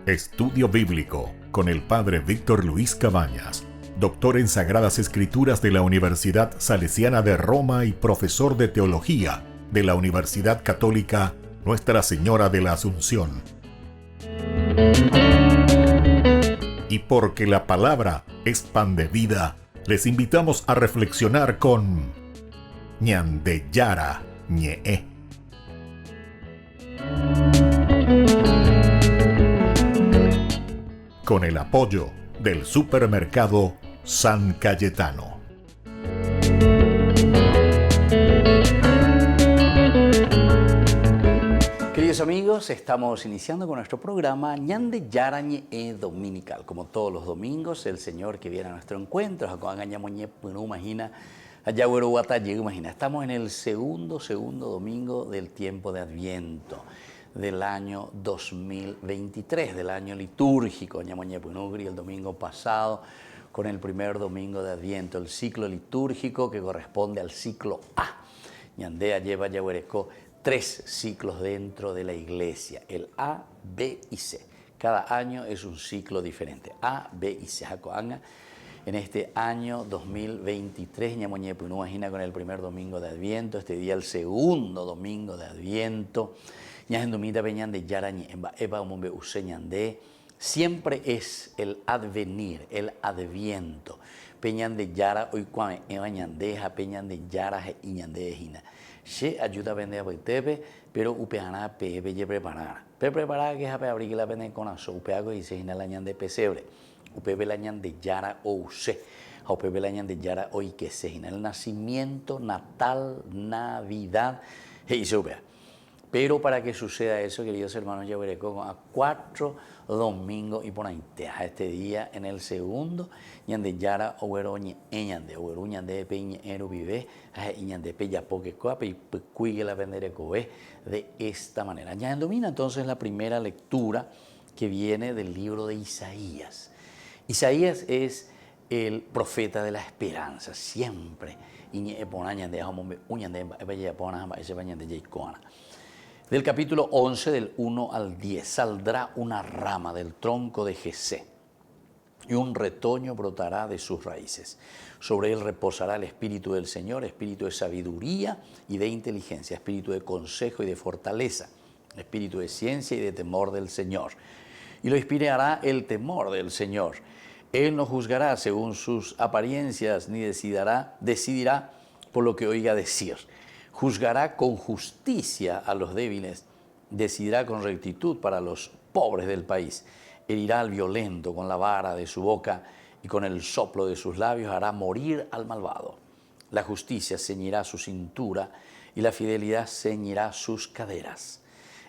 Estudio Bíblico con el Padre Víctor Luis Cabañas, doctor en Sagradas Escrituras de la Universidad Salesiana de Roma y profesor de Teología de la Universidad Católica Nuestra Señora de la Asunción. Y porque la palabra es pan de vida, les invitamos a reflexionar con Ñande Yara Ñe'e. Con el apoyo del supermercado San Cayetano. Queridos amigos, estamos iniciando con nuestro programa Ñande Yara Ñe'e Dominical. Como todos los domingos, el Señor que viene a nuestro encuentro, estamos en el segundo domingo del tiempo de Adviento del año 2023, del año litúrgico. El domingo pasado, con el primer domingo de Adviento, el ciclo litúrgico que corresponde al ciclo A. Ñandea lleva Yaguarecó 3 ciclos dentro de la iglesia, el A, B y C. Cada año es un ciclo diferente, A, B y C. En este año 2023, imagina con el primer domingo de Adviento, este día el segundo domingo de Adviento. Siempre es el advenir, el adviento. Peñan de Yara, hoy cuando Ebañandeja, Peñan de Yara y Ñandejina. Se ayuda a vender a Tepe, pero upeana pebe preparar. Preparar que es a abrir la vende con aso, upeago y se gina la ñan de pesebre. Upebe la ñan de Yara o use. Upebe la ñan de Yara hoy que se gina el nacimiento, natal, Navidad. Y se upea. Pero para que suceda eso, queridos hermanos, ya veré como a 4 domingos y por ahí este día en el segundo, ñande yara oguero ñande oguero ñande peña ero vive ñande peya poque coape y cuigue la vendere coe de esta manera. Ya domina entonces la primera lectura que viene del libro de Isaías. Isaías es el profeta de la esperanza, siempre. Del capítulo 11, del 1 al 10, saldrá una rama del tronco de Jesé y un retoño brotará de sus raíces. Sobre él reposará el espíritu del Señor, espíritu de sabiduría y de inteligencia, espíritu de consejo y de fortaleza, espíritu de ciencia y de temor del Señor. Y lo inspirará el temor del Señor. Él no juzgará según sus apariencias, ni decidirá por lo que oiga decir. Juzgará con justicia a los débiles, decidirá con rectitud para los pobres del país. Herirá al violento con la vara de su boca y con el soplo de sus labios hará morir al malvado. La justicia ceñirá su cintura y la fidelidad ceñirá sus caderas.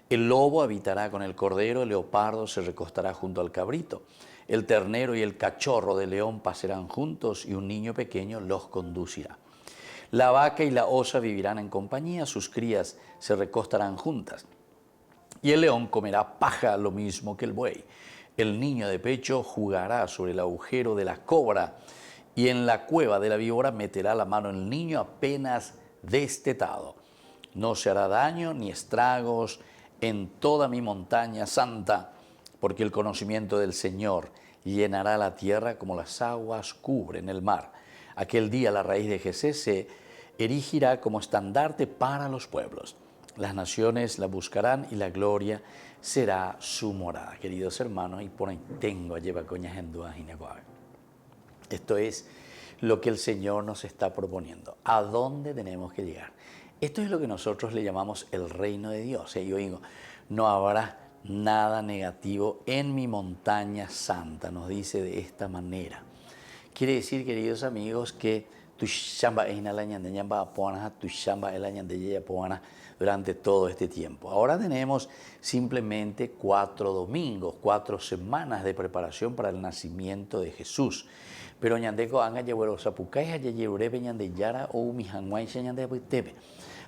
El lobo habitará con el cordero, el leopardo se recostará junto al cabrito. El ternero y el cachorro de león pasarán juntos y un niño pequeño los conducirá. La vaca y la osa vivirán en compañía, sus crías se recostarán juntas. Y el león comerá paja lo mismo que el buey. El niño de pecho jugará sobre el agujero de la cobra y en la cueva de la víbora meterá la mano el niño apenas destetado. No se hará daño ni estragos en toda mi montaña santa, porque el conocimiento del Señor llenará la tierra como las aguas cubren el mar. Aquel día la raíz de Jesé se erigirá como estandarte para los pueblos. Las naciones la buscarán y la gloria será su morada. Queridos hermanos, y por ahí tengo a Yebacoña Gendúa Ginecoa. Esto es lo que el Señor nos está proponiendo. ¿A dónde tenemos que llegar? Esto es lo que nosotros le llamamos el reino de Dios. Yo digo, no habrá nada negativo en mi montaña santa, nos dice de esta manera. Quiere decir, queridos amigos, que durante todo este tiempo. Ahora tenemos simplemente 4 domingos, 4 semanas de preparación para el nacimiento de Jesús. Pero ñandeco anga llevero sapucay hayeyure peñande yara o mijanguay ñande apuitepe.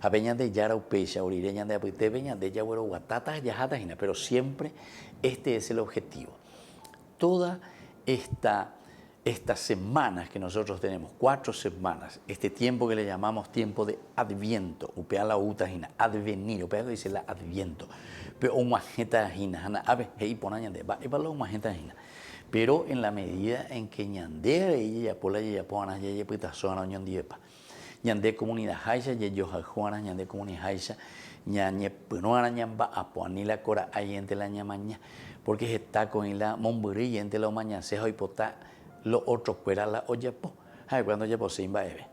A peñande yara upecha orire ñande apuitepe ñande llevero guatata yajata jina. Pero siempre este es el objetivo. Toda esta estas semanas que nosotros tenemos, 4 semanas, este tiempo que le llamamos tiempo de Adviento, upea la uta hina, advenir, upea que dice la Adviento, pero un majeta hina, hana ave, hei ponaña de va, epalo un majeta hina. Pero en la medida en que ñande ella pola ella pona ella pita zona ñon diepa. Ñande comunidad haisha yo juana ñande comunidad haisha ñañe punuana ñamba apuanila cora ayente la ñamaña porque está con la momburi y entre la mañana se hoy pota lo otro fuera la oyepo. Cuando ya posimba eve.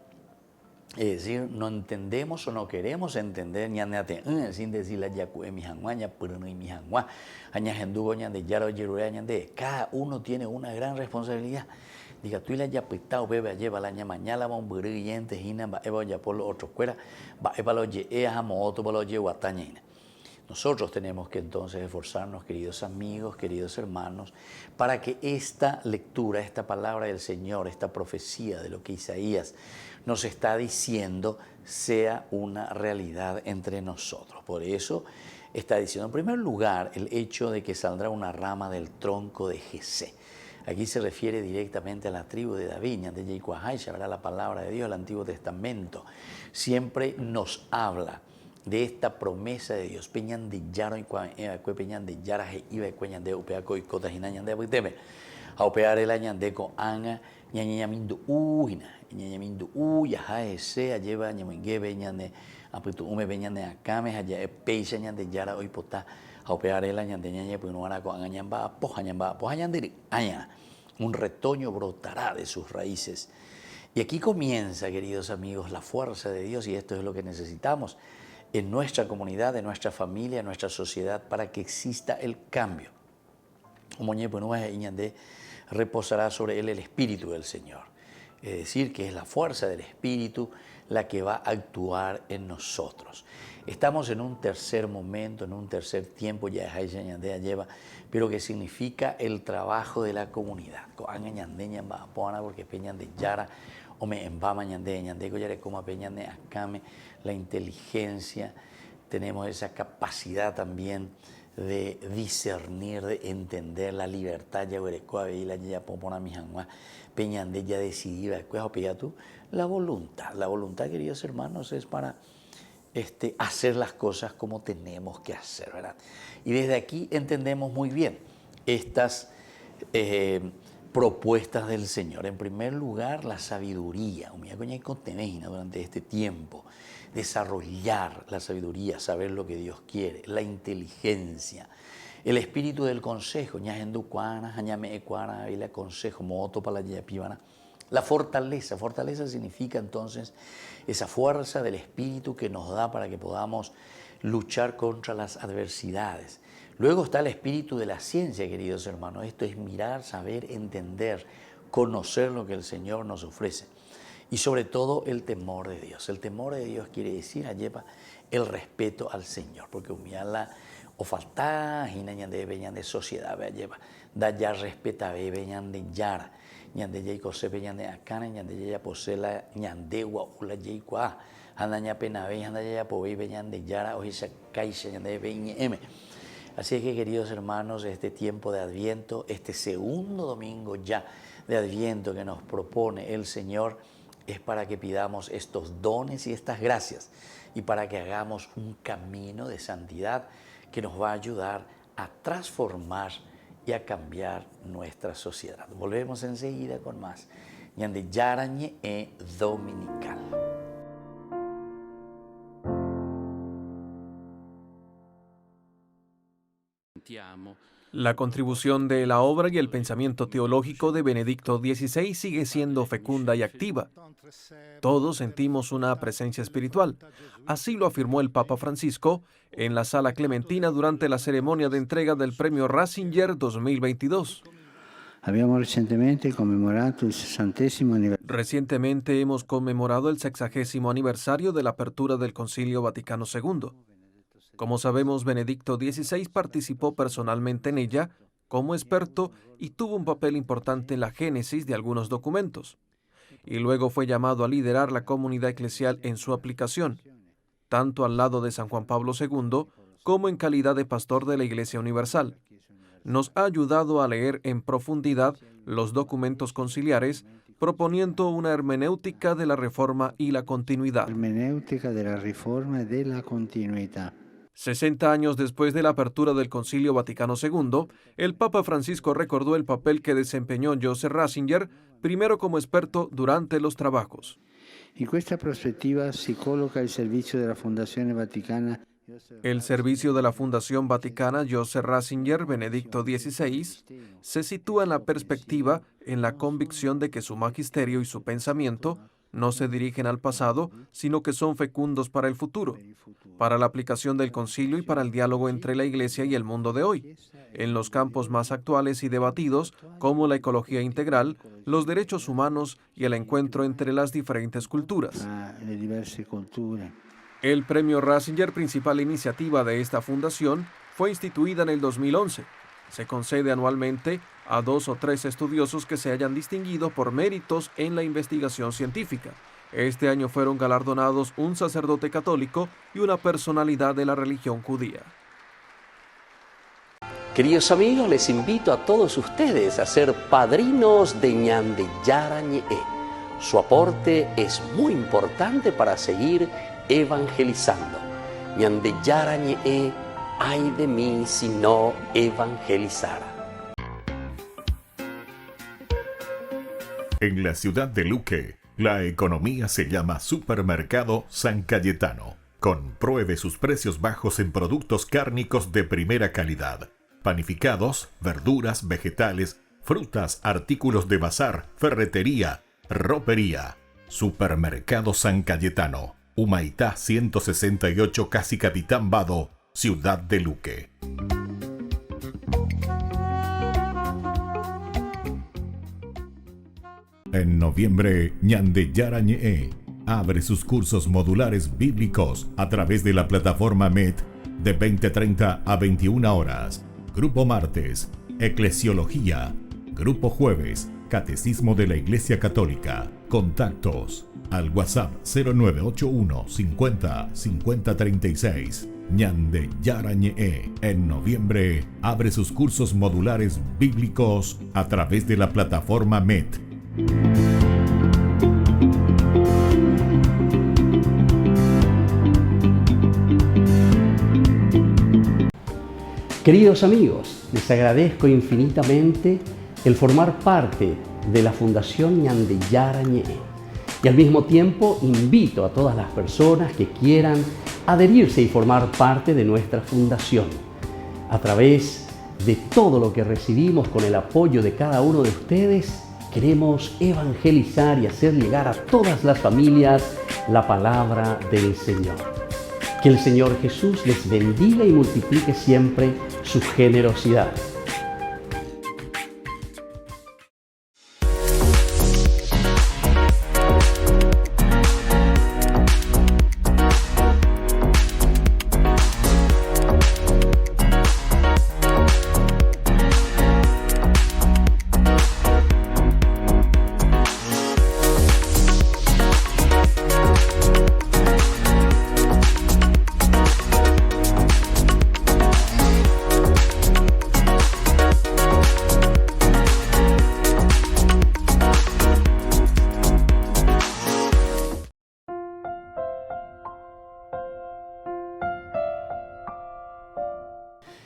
Es decir, no entendemos o no queremos entender ñaneate sin decir la yacu mi hanguaña pero no mi hangua aña hendugo ñande yaro yerura ñande. Cada uno tiene una gran responsabilidad. Diga, tú y la yapitao bebe lleva la ñamañala momburi y ente hina va eva ya por lo otro fuera va eva lo ye amo otro va lo ye guatañina. Nosotros tenemos que entonces esforzarnos, queridos amigos, queridos hermanos, para que esta lectura, esta palabra del Señor, esta profecía de lo que Isaías nos está diciendo, sea una realidad entre nosotros. Por eso está diciendo, en primer lugar, el hecho de que saldrá una rama del tronco de Jesé. Aquí se refiere directamente a la tribu de David, de Yeicuajaisha, verá la palabra de Dios, el Antiguo Testamento. Siempre nos habla de esta promesa de Dios. Peñan de Yaro y Peñan de Yara iba y Cueñan de Upeaco y Cotajinañan de Abiteme. A opear el añandeco anga, ñañamindu ujina, ñañamindu uya, jaese, lleva ñamingue, veñan de Apitu Ume, veñan de Acame, allá Peixa, ñan de Yara hoy potá. A opear el añandeña, pues no hará con añamba, pojañan de aña. Un retoño brotará de sus raíces. Y aquí comienza, queridos amigos, la fuerza de Dios, y esto es lo que necesitamos en nuestra comunidad, en nuestra familia, en nuestra sociedad, para que exista el cambio. Como reposará sobre él el Espíritu del Señor. Es decir, que es la fuerza del Espíritu la que va a actuar en nosotros. Estamos en un tercer momento, en un tercer tiempo, ya lleva, pero que significa el trabajo de la comunidad. Porque peñan de Yara, o me embama ñande, como peñan de Acame, la inteligencia, tenemos esa capacidad también de discernir, de entender la libertad, ya la popona mi hangua, peñan de ya decidir, la voluntad, queridos hermanos, es para hacer las cosas como tenemos que hacer, ¿verdad? Y desde aquí entendemos muy bien estas propuestas del Señor. En primer lugar, la sabiduría, durante este tiempo, desarrollar la sabiduría, saber lo que Dios quiere, la inteligencia, el espíritu del consejo, la fortaleza. Fortaleza significa entonces esa fuerza del espíritu que nos da para que podamos luchar contra las adversidades. Luego está el espíritu de la ciencia, queridos hermanos. Esto es mirar, saber, entender, conocer lo que el Señor nos ofrece. Y sobre todo el temor de Dios. El temor de Dios quiere decir, lleva el respeto al Señor. Porque humillarla o falta, de veñan de sociedad, lleva, da ya respeta, veñan de yara, ñande ya cose veñan de acana, ñande ya posela, ñande ula ya anda pena ve, anda ya povei veñan de yara, o esa caixa, ñande veñem. Así es que, queridos hermanos, este tiempo de Adviento, este segundo domingo ya de Adviento que nos propone el Señor, es para que pidamos estos dones y estas gracias y para que hagamos un camino de santidad que nos va a ayudar a transformar y a cambiar nuestra sociedad. Volvemos enseguida con más. Ñande Yarañe Dominical. La contribución de la obra y el pensamiento teológico de Benedicto XVI sigue siendo fecunda y activa. Todos sentimos una presencia espiritual. Así lo afirmó el Papa Francisco en la Sala Clementina durante la ceremonia de entrega del Premio Ratzinger 2022. Recientemente hemos conmemorado el 60º aniversario de la apertura del Concilio Vaticano II. Como sabemos, Benedicto XVI participó personalmente en ella como experto y tuvo un papel importante en la génesis de algunos documentos. Y luego fue llamado a liderar la comunidad eclesial en su aplicación, tanto al lado de San Juan Pablo II como en calidad de pastor de la Iglesia Universal. nos ha ayudado a leer en profundidad los documentos conciliares, proponiendo una hermenéutica de la reforma y la continuidad. Hermeneutica della riforma e della continuità. 60 años después de la apertura del Concilio Vaticano II, el Papa Francisco recordó el papel que desempeñó Joseph Ratzinger, primero como experto durante los trabajos. In questa prospettiva si colloca il servizio della Fondazione Vaticana. El servicio de la Fundación Vaticana Joseph Ratzinger, Benedicto XVI, se sitúa en la perspectiva, en la convicción de que su magisterio y su pensamiento no se dirigen al pasado, sino que son fecundos para el futuro, para la aplicación del concilio y para el diálogo entre la Iglesia y el mundo de hoy, en los campos más actuales y debatidos, como la ecología integral, los derechos humanos y el encuentro entre las diferentes culturas. Le diverse culture. El premio Ratzinger, principal iniciativa de esta fundación, fue instituida en el 2011. Se concede anualmente a 2 o 3 estudiosos que se hayan distinguido por méritos en la investigación científica. Este año fueron galardonados un sacerdote católico y una personalidad de la religión judía. Queridos amigos, les invito a todos ustedes a ser padrinos de Ñande Yara Ñe'e. Su aporte es muy importante para seguir evangelizando. Ñande Yara Ñe'e, ay de mí si no evangelizara. En la ciudad de Luque, la economía se llama Supermercado San Cayetano. Compruebe sus precios bajos en productos cárnicos de primera calidad. Panificados, verduras, vegetales, frutas, artículos de bazar, ferretería, ropería. Supermercado San Cayetano. Humaitá 168, Casi Capitán Vado, Ciudad de Luque. En noviembre, Ñande Yara Ñe'e abre sus cursos modulares bíblicos a través de la plataforma MET de 20:30 a 21 horas. Grupo martes, Eclesiología. Grupo jueves, Catecismo de la Iglesia Católica. Contactos al WhatsApp 0981 50 50 36. Ñande Yara Ñe'e en noviembre abre sus cursos modulares bíblicos a través de la plataforma MET. Queridos amigos, les agradezco infinitamente el formar parte de la Fundación Ñande Yara Ñe'e. Y al mismo tiempo invito a todas las personas que quieran adherirse y formar parte de nuestra fundación. A través de todo lo que recibimos con el apoyo de cada uno de ustedes, queremos evangelizar y hacer llegar a todas las familias la palabra del Señor. Que el Señor Jesús les bendiga y multiplique siempre su generosidad.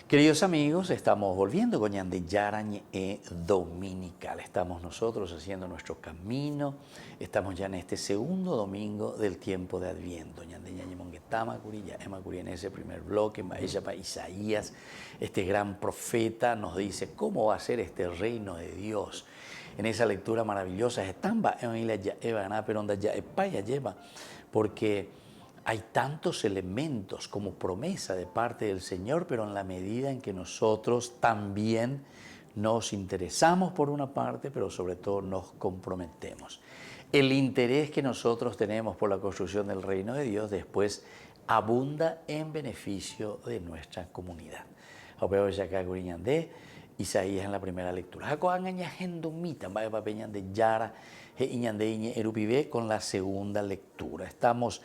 Queridos amigos, estamos volviendo con Ñande Yara Ñe'e Dominical. Estamos nosotros haciendo nuestro camino. Estamos ya en este segundo domingo del tiempo de Adviento. Ñande Ñañe Monguetama Curilla, Emma Curia en ese primer bloque, ella para Isaías, este gran profeta, nos dice cómo va a ser este reino de Dios. En esa lectura maravillosa, porque hay tantos elementos como promesa de parte del Señor, pero en la medida en que nosotros también nos interesamos por una parte, pero sobre todo nos comprometemos. El interés que nosotros tenemos por la construcción del reino de Dios después abunda en beneficio de nuestra comunidad. Isaías en la primera lectura. Con la segunda lectura. Estamos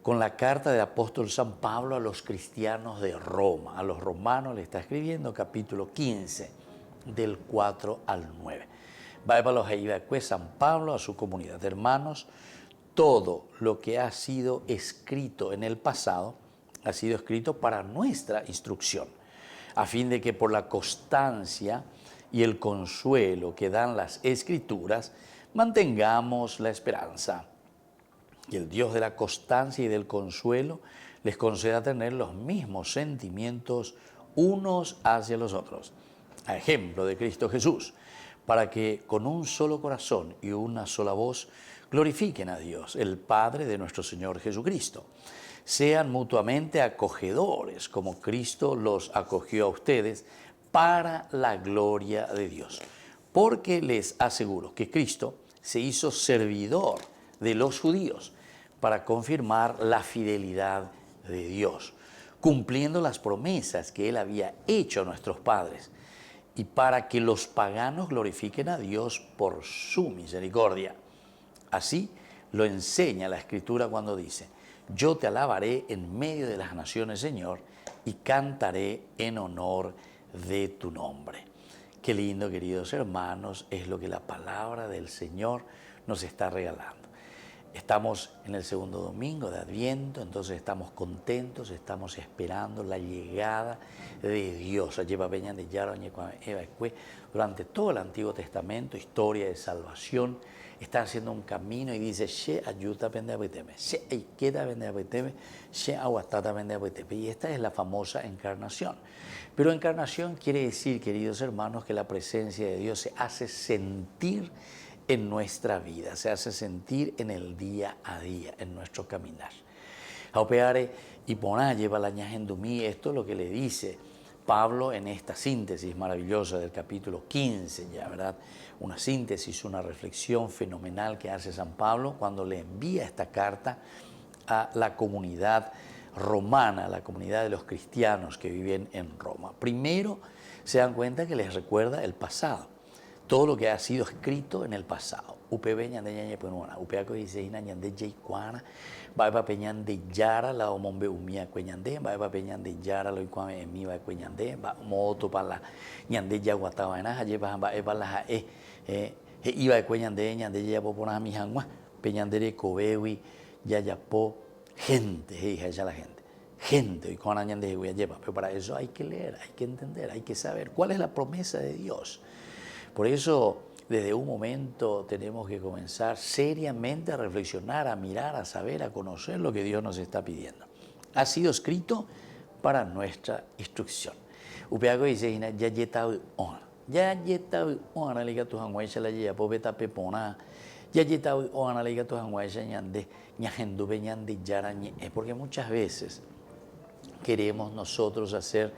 con la carta del apóstol San Pablo a los cristianos de Roma. A los romanos le está escribiendo capítulo 15, del 4 al 9. Va para los pues San Pablo a su comunidad de hermanos. Todo lo que ha sido escrito en el pasado ha sido escrito para nuestra instrucción, a fin de que por la constancia y el consuelo que dan las Escrituras, mantengamos la esperanza. Y el Dios de la constancia y del consuelo les conceda tener los mismos sentimientos unos hacia los otros, a ejemplo de Cristo Jesús, para que con un solo corazón y una sola voz glorifiquen a Dios, el Padre de nuestro Señor Jesucristo. Sean mutuamente acogedores, como Cristo los acogió a ustedes, para la gloria de Dios. Porque les aseguro que Cristo se hizo servidor de los judíos para confirmar la fidelidad de Dios, cumpliendo las promesas que Él había hecho a nuestros padres, y para que los paganos glorifiquen a Dios por su misericordia. Así lo enseña la Escritura cuando dice: yo te alabaré en medio de las naciones, Señor, y cantaré en honor de tu nombre. Qué lindo, queridos hermanos, es lo que la palabra del Señor nos está regalando. Estamos en el segundo domingo de Adviento, entonces estamos contentos, estamos esperando la llegada de Dios. Durante todo el Antiguo Testamento, historia de salvación, está haciendo un camino y dice: y esta es la famosa encarnación. Pero encarnación quiere decir, queridos hermanos, que la presencia de Dios se hace sentir en nuestra vida, se hace sentir en el día a día, en nuestro caminar. Esto es lo que le dice Pablo en esta síntesis maravillosa del capítulo 15, ya, ¿verdad? Una síntesis, una reflexión fenomenal que hace San Pablo cuando le envía esta carta a la comunidad romana, a la comunidad de los cristianos que viven en Roma. Primero, se dan cuenta que les recuerda el pasado, todo lo que ha sido escrito en el pasado. UPB ñande ñañe penuna, UPAco dice ñande jaycuana, va peñande yara la omombe umia cueñande, va peñande yara lo icuame emi va cueñande, va moto para la ñande yaguatawana, haye va para la iba cueñande ñande ya popona mi hangua, peñandere cobewi, yayapo, gente, ella la gente, y con ñande lleva, pero para eso hay que leer, hay que entender, hay que saber cuál es la promesa de Dios. Por eso, desde un momento tenemos que comenzar seriamente a reflexionar, a mirar, a saber, a conocer lo que Dios nos está pidiendo. Ha sido escrito para nuestra instrucción. Upeago dice: ya yetawi ona liga tu hangwaisha la ya pobeta pepona, ya yetawi ona liga tu hangwaisha ñande ñahendube ñande yarañe. Es porque muchas veces queremos nosotros hacer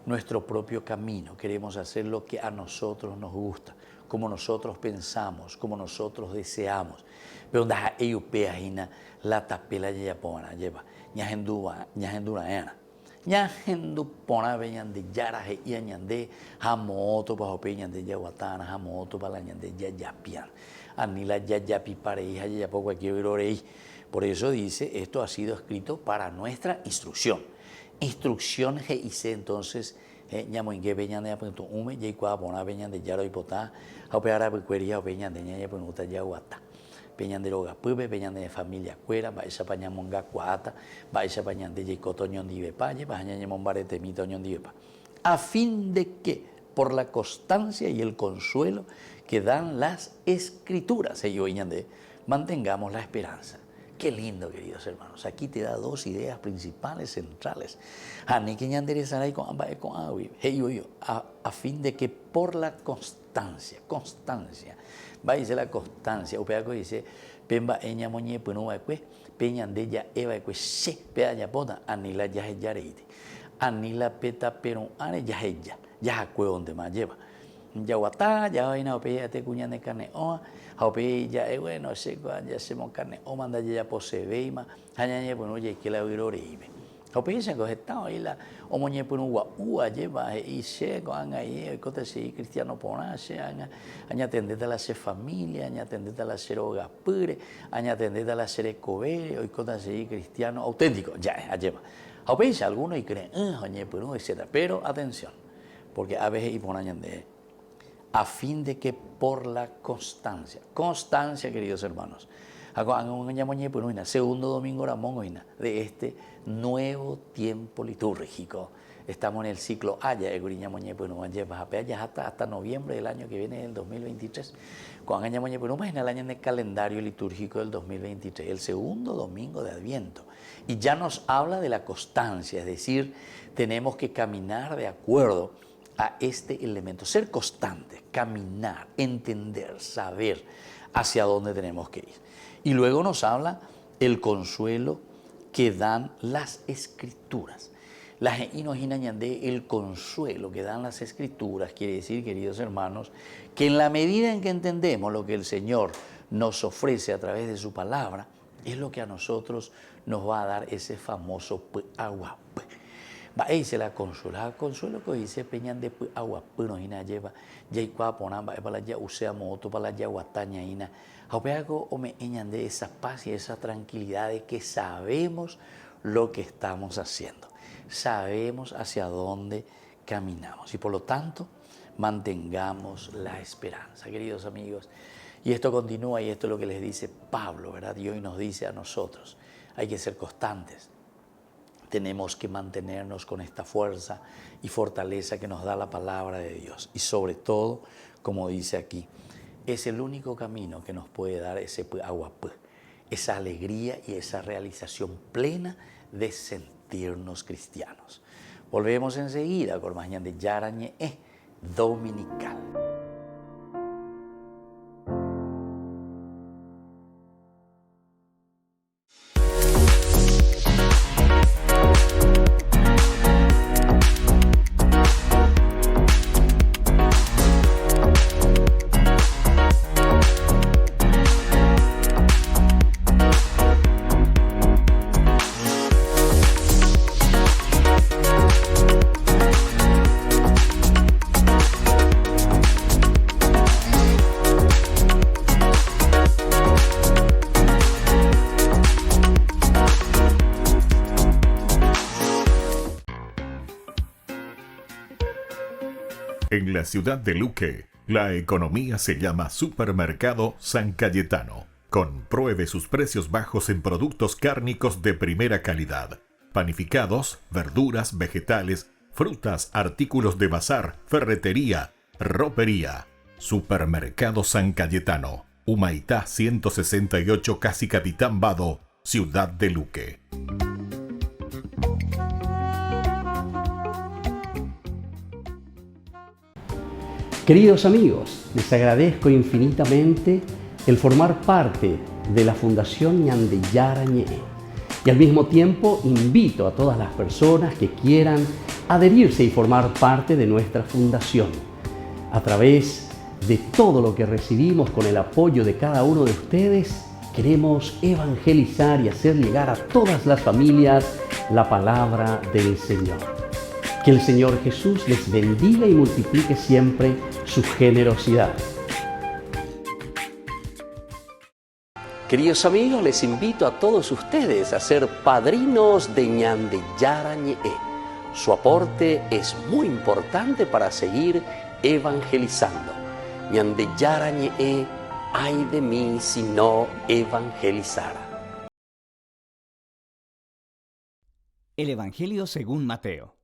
nuestro propio camino, queremos hacer lo que a nosotros nos gusta, como nosotros pensamos, como nosotros deseamos. Pero donde eyupeajina la tapela ya pona lleva ñahendura ena ñahendu pona veñande yaraje y añande jamoto pa hope ñande yaguatana jamoto pa la ñande yayapian anila yayapi pareja yayapo cualquier orei. Por eso dice: esto ha sido escrito para nuestra instrucción. Instrucción que hice entonces ñamoingue peñan de apunto ume y cuá pona peñan de yaro y potá opeara pecuería o peñan de ñaña penuta yaguata peñan de loga pupe peñan de familia cuera va esa pañamonga cuata va esa pañan de yicoto ñondive paye va ñaña mombarete mito ñondive pa, a fin de que por la constancia y el consuelo que dan las Escrituras mantengamos la esperanza. Qué lindo, queridos hermanos. Aquí te da dos ideas principales, centrales. A fin de que por la constancia, va a decir la constancia. Upeaco dice: Pemba eña moñe punua cue, peñan de ya eva cue, se, pea ya pota, anila ya es yareite. Anila peta pero ane ya es ya cue donde más lleva. Yaguatá, ya vaina opea te cuñan de carne oa, opea ya bueno, se ya se mon carne o manda ya pose veima, hañañe bueno ya que la oirore. Opinse que está ahí la omoñe por un guau lleva y se con ahí cote si cristiano ponache aña tendete a la se familia aña tendete a la ser ogapure aña tendete a la ser ecobere hoy cote si cristiano auténtico ya lleva. Opinse algunos y creen oñe por un etcétera, pero atención porque a veces y ponañan de a fin de que por la constancia queridos hermanos, segundo domingo de este nuevo tiempo litúrgico. Estamos en el ciclo Haya de hasta noviembre del año que viene, del 2023. Cuando en el año del calendario litúrgico del 2023, el segundo domingo de Adviento. Y ya nos habla de la constancia, es decir, tenemos que caminar de acuerdo a este elemento, ser constante, caminar, entender, saber hacia dónde tenemos que ir. Y luego nos habla el consuelo que dan las Escrituras. El consuelo que dan las Escrituras quiere decir, queridos hermanos, que en la medida en que entendemos lo que el Señor nos ofrece a través de su palabra, es lo que a nosotros nos va a dar ese famoso agua. Se la consuelo que dice peñan de agua, pero no lleva, ya igual ponamba, para ya usea moto, para ya guataña, Hago o me de esa paz y esa tranquilidad de que sabemos lo que estamos haciendo, sabemos hacia dónde caminamos y por lo tanto mantengamos la esperanza, queridos amigos. Y esto continúa y esto es lo que les dice Pablo, ¿verdad? Y hoy nos dice a nosotros, hay que ser constantes. Tenemos que mantenernos con esta fuerza y fortaleza que nos da la palabra de Dios. Y sobre todo, como dice aquí, es el único camino que nos puede dar ese agua, esa alegría y esa realización plena de sentirnos cristianos. Volvemos enseguida con mañana de Yarañe Dominical. En la ciudad de Luque, la economía se llama Supermercado San Cayetano. Compruebe sus precios bajos en productos cárnicos de primera calidad. Panificados, verduras, vegetales, frutas, artículos de bazar, ferretería, ropería. Supermercado San Cayetano, Humaitá 168, Casi Capitán Vado, ciudad de Luque. Queridos amigos, les agradezco infinitamente el formar parte de la Fundación Ñandeyarañe y al mismo tiempo invito a todas las personas que quieran adherirse y formar parte de nuestra fundación. A través de todo lo que recibimos con el apoyo de cada uno de ustedes, queremos evangelizar y hacer llegar a todas las familias la palabra del Señor. Que el Señor Jesús les bendiga y multiplique siempre su generosidad. Queridos amigos, les invito a todos ustedes a ser padrinos de Ñandeyarañe. Su aporte es muy importante para seguir evangelizando. Ñandeyarañe, ay de mí si no evangelizara. El Evangelio según Mateo.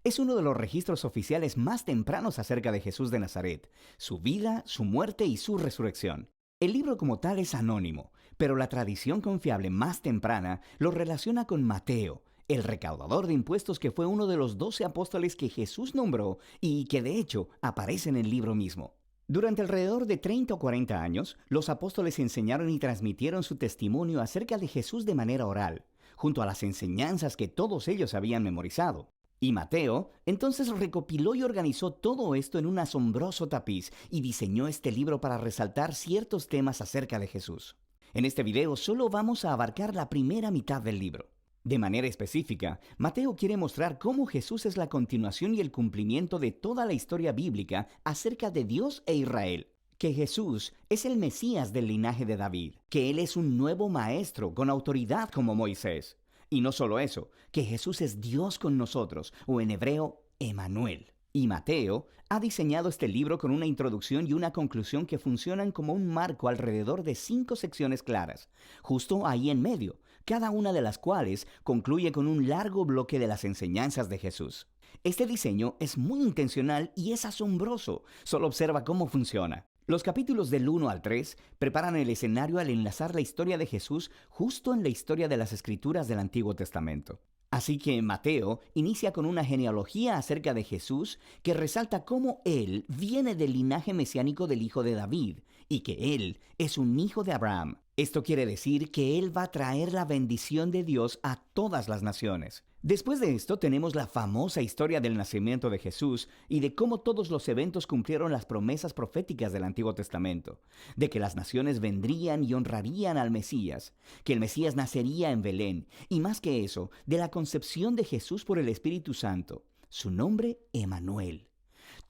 Es uno de los registros oficiales más tempranos acerca de Jesús de Nazaret, su vida, su muerte y su resurrección. El libro como tal es anónimo, pero la tradición confiable más temprana lo relaciona con Mateo, el recaudador de impuestos que fue uno de los 12 apóstoles que Jesús nombró y que de hecho aparece en el libro mismo. Durante alrededor de 30 o 40 años, los apóstoles enseñaron y transmitieron su testimonio acerca de Jesús de manera oral, junto a las enseñanzas que todos ellos habían memorizado. Y Mateo entonces recopiló y organizó todo esto en un asombroso tapiz y diseñó este libro para resaltar ciertos temas acerca de Jesús. En este video solo vamos a abarcar la primera mitad del libro. De manera específica, Mateo quiere mostrar cómo Jesús es la continuación y el cumplimiento de toda la historia bíblica acerca de Dios e Israel. Que Jesús es el Mesías del linaje de David, que Él es un nuevo maestro con autoridad como Moisés. Y no solo eso, que Jesús es Dios con nosotros, o en hebreo, Emanuel. Y Mateo ha diseñado este libro con una introducción y una conclusión que funcionan como un marco alrededor de 5 secciones claras, justo ahí en medio, cada una de las cuales concluye con un largo bloque de las enseñanzas de Jesús. Este diseño es muy intencional y es asombroso. Solo observa cómo funciona. Los capítulos del 1 al 3 preparan el escenario al enlazar la historia de Jesús justo en la historia de las Escrituras del Antiguo Testamento. Así que Mateo inicia con una genealogía acerca de Jesús que resalta cómo Él viene del linaje mesiánico del hijo de David y que Él es un hijo de Abraham. Esto quiere decir que Él va a traer la bendición de Dios a todas las naciones. Después de esto tenemos la famosa historia del nacimiento de Jesús y de cómo todos los eventos cumplieron las promesas proféticas del Antiguo Testamento, de que las naciones vendrían y honrarían al Mesías, que el Mesías nacería en Belén, y más que eso, de la concepción de Jesús por el Espíritu Santo, su nombre Emanuel.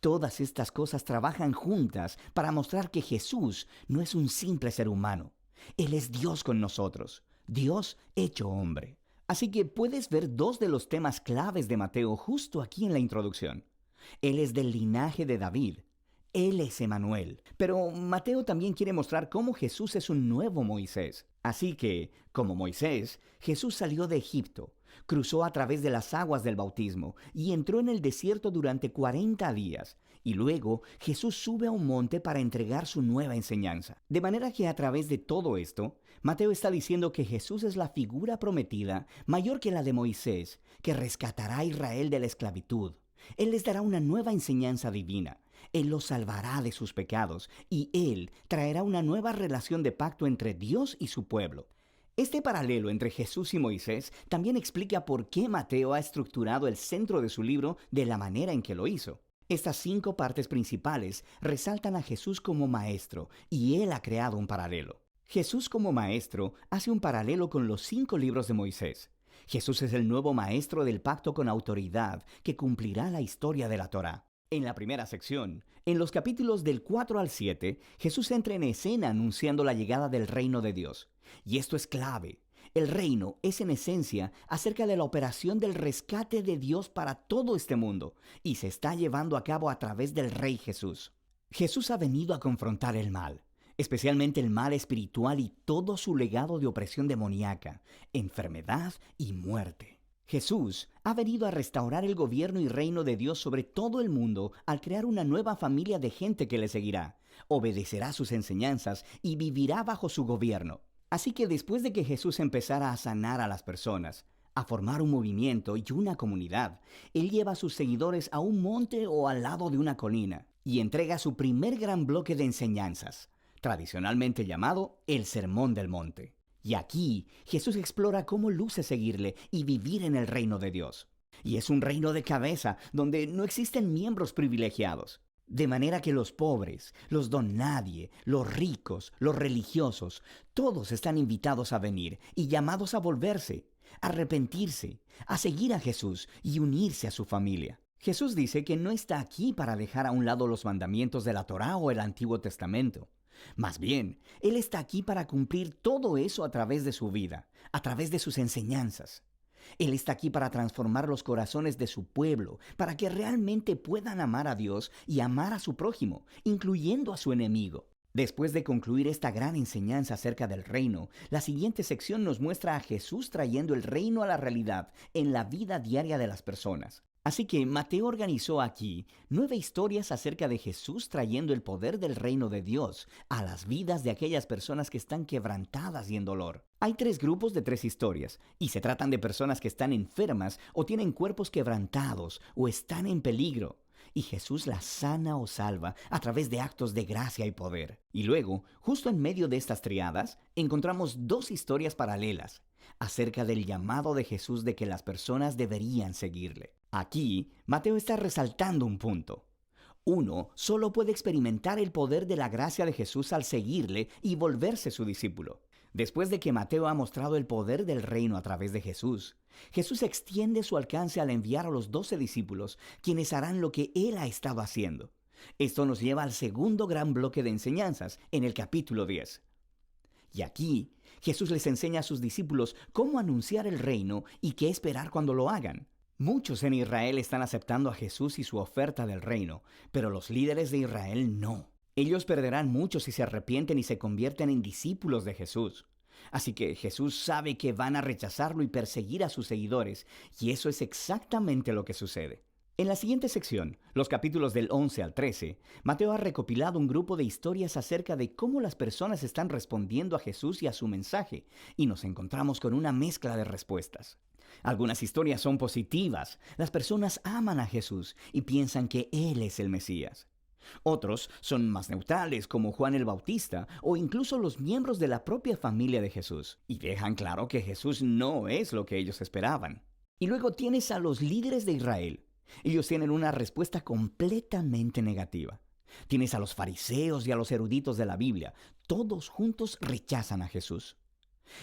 Todas estas cosas trabajan juntas para mostrar que Jesús no es un simple ser humano. Él es Dios con nosotros, Dios hecho hombre. Así que puedes ver 2 de los temas claves de Mateo justo aquí en la introducción. Él es del linaje de David. Él es Emanuel. Pero Mateo también quiere mostrar cómo Jesús es un nuevo Moisés. Así que, como Moisés, Jesús salió de Egipto, cruzó a través de las aguas del bautismo y entró en el desierto durante 40 días. Y luego Jesús sube a un monte para entregar su nueva enseñanza. De manera que a través de todo esto, Mateo está diciendo que Jesús es la figura prometida mayor que la de Moisés, que rescatará a Israel de la esclavitud. Él les dará una nueva enseñanza divina. Él los salvará de sus pecados y Él traerá una nueva relación de pacto entre Dios y su pueblo. Este paralelo entre Jesús y Moisés también explica por qué Mateo ha estructurado el centro de su libro de la manera en que lo hizo. Estas 5 partes principales resaltan a Jesús como maestro y Él ha creado un paralelo. Jesús como maestro hace un paralelo con los 5 libros de Moisés. Jesús es el nuevo maestro del pacto con autoridad que cumplirá la historia de la Torá. En la primera sección, en los capítulos del 4 al 7, Jesús entra en escena anunciando la llegada del reino de Dios. Y esto es clave. El reino es en esencia acerca de la operación del rescate de Dios para todo este mundo y se está llevando a cabo a través del Rey Jesús. Jesús ha venido a confrontar el mal, especialmente el mal espiritual y todo su legado de opresión demoníaca, enfermedad y muerte. Jesús ha venido a restaurar el gobierno y reino de Dios sobre todo el mundo al crear una nueva familia de gente que le seguirá, obedecerá sus enseñanzas y vivirá bajo su gobierno. Así que después de que Jesús empezara a sanar a las personas, a formar un movimiento y una comunidad, Él lleva a sus seguidores a un monte o al lado de una colina y entrega su primer gran bloque de enseñanzas, tradicionalmente llamado el Sermón del Monte. Y aquí Jesús explora cómo luce seguirle y vivir en el reino de Dios. Y es un reino de cabeza donde no existen miembros privilegiados. De manera que los pobres, los don nadie, los ricos, los religiosos, todos están invitados a venir y llamados a volverse, a arrepentirse, a seguir a Jesús y unirse a su familia. Jesús dice que no está aquí para dejar a un lado los mandamientos de la Torá o el Antiguo Testamento. Más bien, Él está aquí para cumplir todo eso a través de su vida, a través de sus enseñanzas. Él está aquí para transformar los corazones de su pueblo, para que realmente puedan amar a Dios y amar a su prójimo, incluyendo a su enemigo. Después de concluir esta gran enseñanza acerca del reino, la siguiente sección nos muestra a Jesús trayendo el reino a la realidad en la vida diaria de las personas. Así que Mateo organizó aquí 9 historias acerca de Jesús trayendo el poder del reino de Dios a las vidas de aquellas personas que están quebrantadas y en dolor. Hay 3 grupos de 3 historias, y se tratan de personas que están enfermas o tienen cuerpos quebrantados o están en peligro. Y Jesús las sana o salva a través de actos de gracia y poder. Y luego, justo en medio de estas triadas, encontramos 2 historias paralelas acerca del llamado de Jesús de que las personas deberían seguirle. Aquí, Mateo está resaltando un punto. Uno solo puede experimentar el poder de la gracia de Jesús al seguirle y volverse su discípulo. Después de que Mateo ha mostrado el poder del reino a través de Jesús, Jesús extiende su alcance al enviar a los 12 discípulos, quienes harán lo que él ha estado haciendo. Esto nos lleva al segundo gran bloque de enseñanzas, en el capítulo 10. Y aquí, Jesús les enseña a sus discípulos cómo anunciar el reino y qué esperar cuando lo hagan. Muchos en Israel están aceptando a Jesús y su oferta del reino, pero los líderes de Israel no. Ellos perderán mucho si se arrepienten y se convierten en discípulos de Jesús. Así que Jesús sabe que van a rechazarlo y perseguir a sus seguidores, y eso es exactamente lo que sucede. En la siguiente sección, los capítulos del 11 al 13, Mateo ha recopilado un grupo de historias acerca de cómo las personas están respondiendo a Jesús y a su mensaje, y nos encontramos con una mezcla de respuestas. Algunas historias son positivas. Las personas aman a Jesús y piensan que Él es el Mesías. Otros son más neutrales, como Juan el Bautista, o incluso los miembros de la propia familia de Jesús, y dejan claro que Jesús no es lo que ellos esperaban. Y luego tienes a los líderes de Israel. Ellos tienen una respuesta completamente negativa. Tienes a los fariseos y a los eruditos de la Biblia. Todos juntos rechazan a Jesús.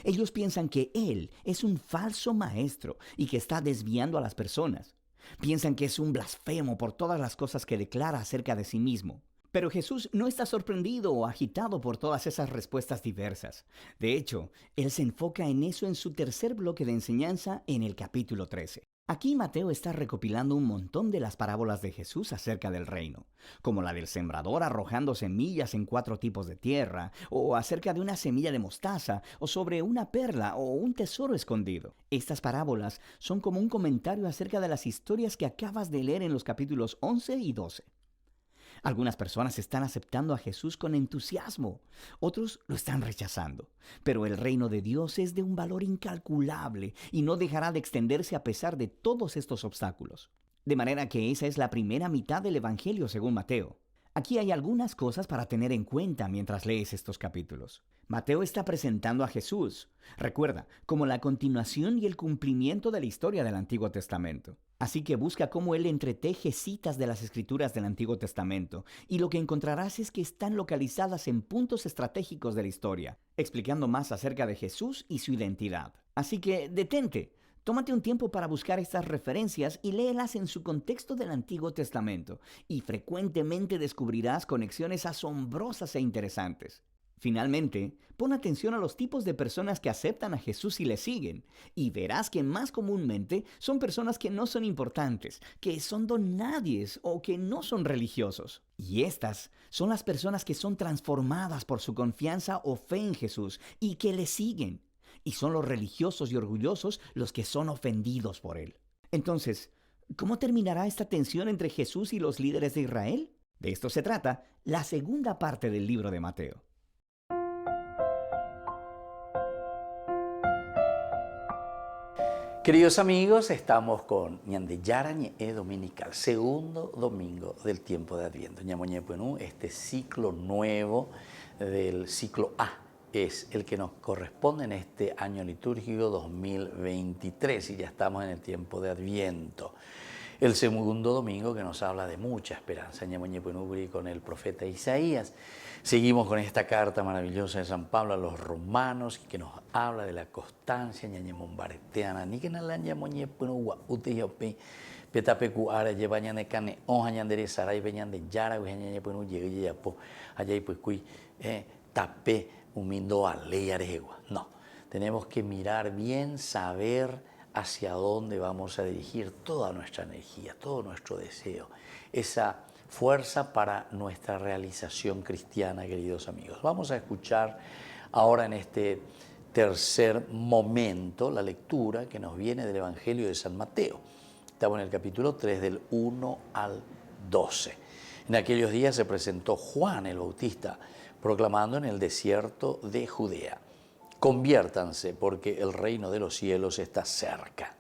Ellos piensan que Él es un falso maestro y que está desviando a las personas. Piensan que es un blasfemo por todas las cosas que declara acerca de sí mismo. Pero Jesús no está sorprendido o agitado por todas esas respuestas diversas. De hecho, Él se enfoca en eso en su tercer bloque de enseñanza en el capítulo 13. Aquí Mateo está recopilando un montón de las parábolas de Jesús acerca del reino, como la del sembrador arrojando semillas en 4 tipos de tierra, o acerca de una semilla de mostaza, o sobre una perla o un tesoro escondido. Estas parábolas son como un comentario acerca de las historias que acabas de leer en los capítulos 11 y 12. Algunas personas están aceptando a Jesús con entusiasmo, otros lo están rechazando. Pero el reino de Dios es de un valor incalculable y no dejará de extenderse a pesar de todos estos obstáculos. De manera que esa es la primera mitad del Evangelio según Mateo. Aquí hay algunas cosas para tener en cuenta mientras lees estos capítulos. Mateo está presentando a Jesús, recuerda, como la continuación y el cumplimiento de la historia del Antiguo Testamento. Así que busca cómo él entreteje citas de las Escrituras del Antiguo Testamento, y lo que encontrarás es que están localizadas en puntos estratégicos de la historia, explicando más acerca de Jesús y su identidad. Así que detente. Tómate un tiempo para buscar estas referencias y léelas en su contexto del Antiguo Testamento, y frecuentemente descubrirás conexiones asombrosas e interesantes. Finalmente, pon atención a los tipos de personas que aceptan a Jesús y le siguen, y verás que más comúnmente son personas que no son importantes, que son donadies o que no son religiosos. Y estas son las personas que son transformadas por su confianza o fe en Jesús y que le siguen. Y son los religiosos y orgullosos los que son ofendidos por él. Entonces, ¿cómo terminará esta tensión entre Jesús y los líderes de Israel? De esto se trata la segunda parte del libro de Mateo. Queridos amigos, estamos con Ñandeyara Ñe'e Dominical, segundo domingo del tiempo de Adviento. Ñamoñepuenú, este ciclo nuevo del ciclo A. Es el que nos corresponde en este año litúrgico 2023 y ya estamos en el tiempo de Adviento. El segundo domingo que nos habla de mucha esperanza, Ñamoñepuenubri, con el profeta Isaías. Seguimos con esta carta maravillosa de San Pablo a los romanos que nos habla de la constancia, Ñañemombareteana, ni que nalan Ñamoñepuenugua, uteyope, petapecu ara lleva ñanecane, oja ñanderesara y veñan de yara, Ñañepuenu llegue yapo, allá y pues cuy, tapé. Humindo a ley aregua. No, tenemos que mirar bien, saber hacia dónde vamos a dirigir toda nuestra energía, todo nuestro deseo, esa fuerza para nuestra realización cristiana, queridos amigos. Vamos a escuchar ahora en este tercer momento la lectura que nos viene del Evangelio de San Mateo. Estamos en el capítulo 3 del 1 al 12. En aquellos días se presentó Juan el Bautista, proclamando en el desierto de Judea: conviértanse porque el reino de los cielos está cerca.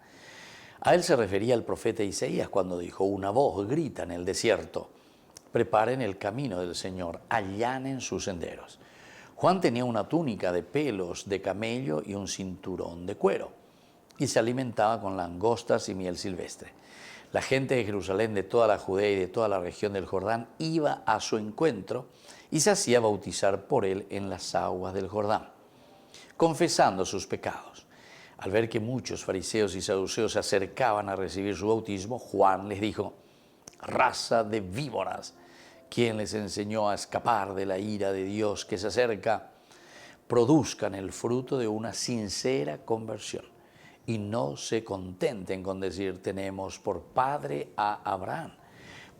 A él se refería el profeta Isaías cuando dijo: una voz grita en el desierto, preparen el camino del Señor, allanen sus senderos. Juan tenía una túnica de pelos de camello y un cinturón de cuero, y se alimentaba con langostas y miel silvestre. La gente de Jerusalén, de toda la Judea y de toda la región del Jordán iba a su encuentro y se hacía bautizar por él en las aguas del Jordán. confesando sus pecados. Al ver que muchos fariseos y saduceos se acercaban a recibir su bautismo, Juan les dijo: raza de víboras, ¿quién les enseñó a escapar de la ira de Dios que se acerca? Produzcan el fruto de una sincera conversión y no se contenten con decir: tenemos por padre a Abraham,